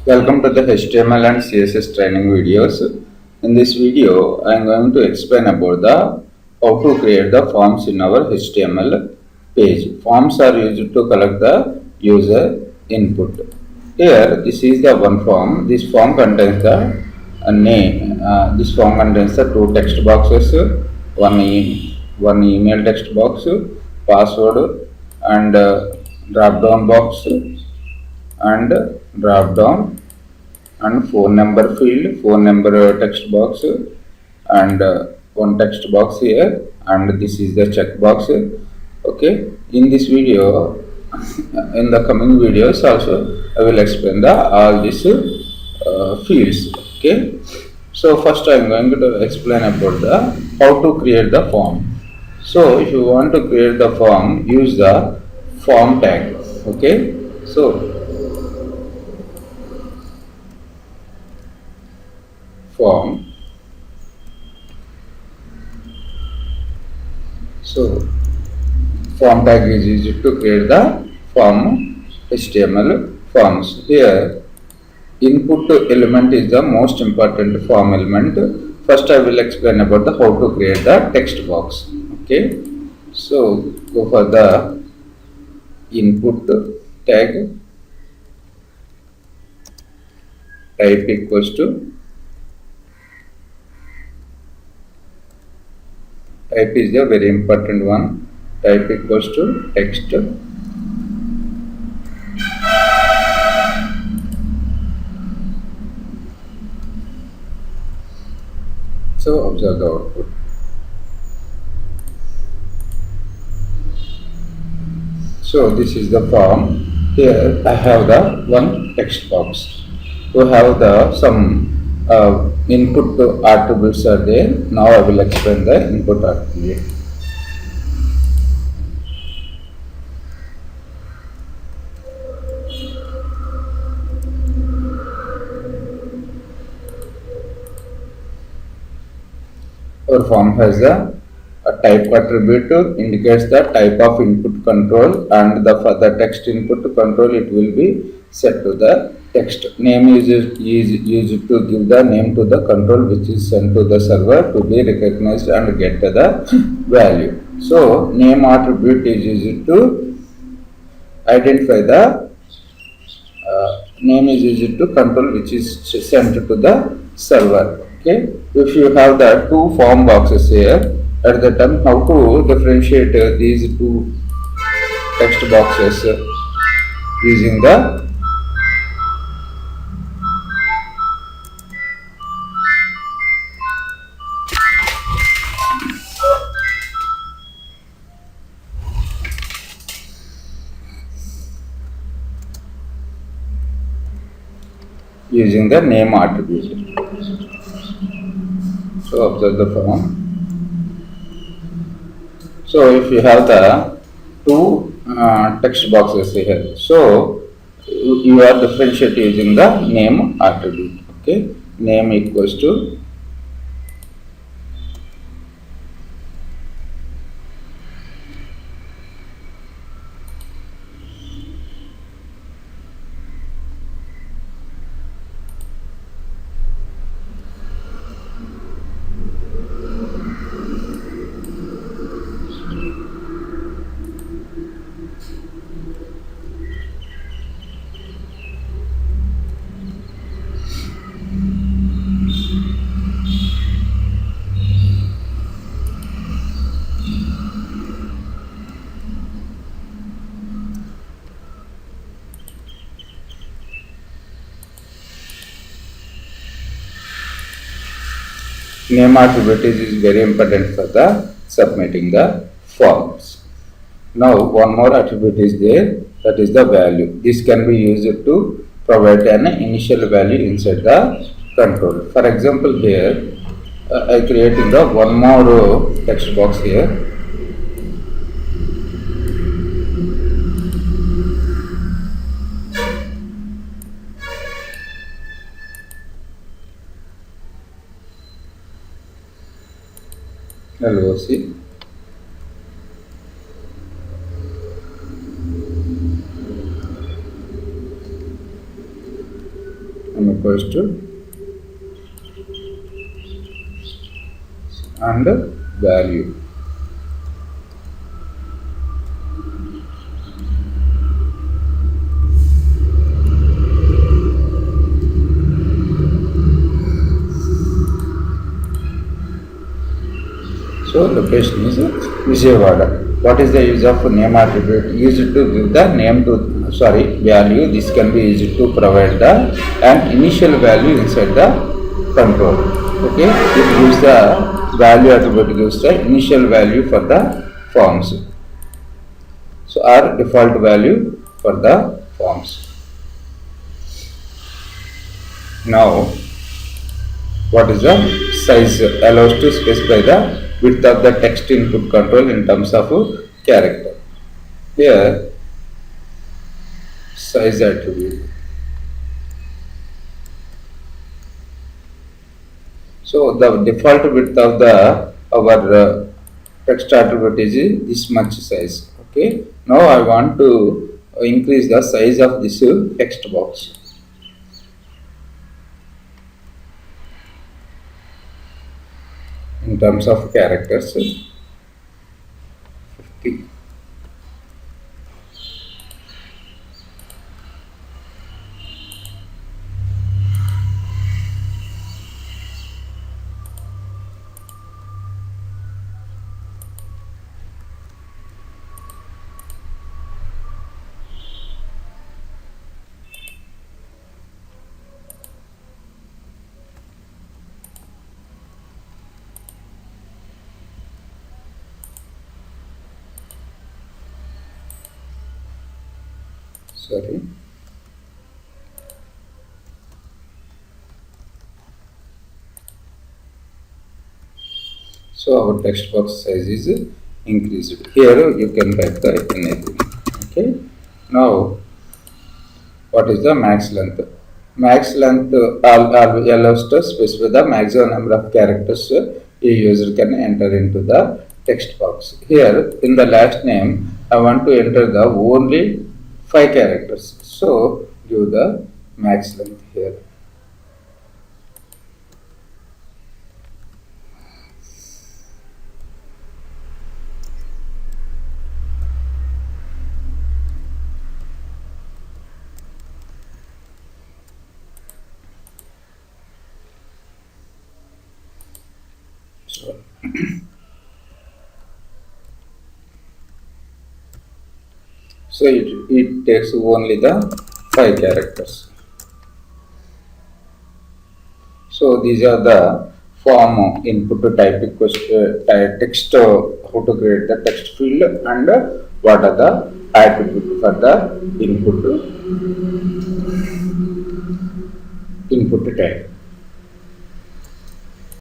Welcome to the HTML and CSS training videos. In this video, I am going to explain about the how to create the forms in our HTML page. Forms are used to collect the user input. Here, this is the one form. This form contains the name. This form contains the two text boxes, one email text box, password, and drop down box and drop down and phone number field, phone number text box, and one text box here, and this is the checkbox. Okay, in this video, in the coming videos also, I will explain the all these fields. Okay, so first I am going to explain about the how to create the form. So if you want to create the form, use the form tag. Okay, so form. So form tag is used to create the form HTML forms. Here input element is the most important form element. First I will explain about the how to create the text box. Okay, so go for the input tag, type equals to, type is the very important one, type equals to text. So observe the output. So this is the form. Here I have the one text box. To have the some input attributes are there. Now I will explain the input attribute. Our form has a type attribute indicates the type of input control, and for the text input control it will be set to the text. Name is used to give the name to the control which is sent to the server to be recognized and get the value. So name attribute is used to identify the name is used to control which is sent to the server. Okay, if you have the two form boxes here, at the time how to differentiate these two text boxes using the name attribute. So observe the form. So if you have the two text boxes here, so you are differentiating using the name attribute. Okay, name equals to name attribute is very important for the submitting the forms. Now one more attribute is there, that is the value. This can be used to provide an initial value inside the control. For example, here I creating the one more text box here. LOC. equals to and value. So location is Vijayawada. What is the use of name attribute? Used to give the name to value. This can be used to provide an initial value inside the control. Okay, it gives the value attribute gives the initial value for the forms. So our default value for the forms. Now, what is the size? Allows to specify the width of the text input control in terms of character. Here, size attribute. So the default width of our text attribute is this much size. Okay. Now I want to increase the size of this text box. In terms of characters, 50. Sorry. So our text box size is increased. Here you can type anything. Okay. Now, what is the max length? Max length allows to specify the maximum number of characters a user can enter into the text box. Here in the last name, I want to enter the only 5 characters. So give the max length here. So it takes only the 5 characters. So these are the form input to type text, how to create the text field, and what are the attributes for the input to type.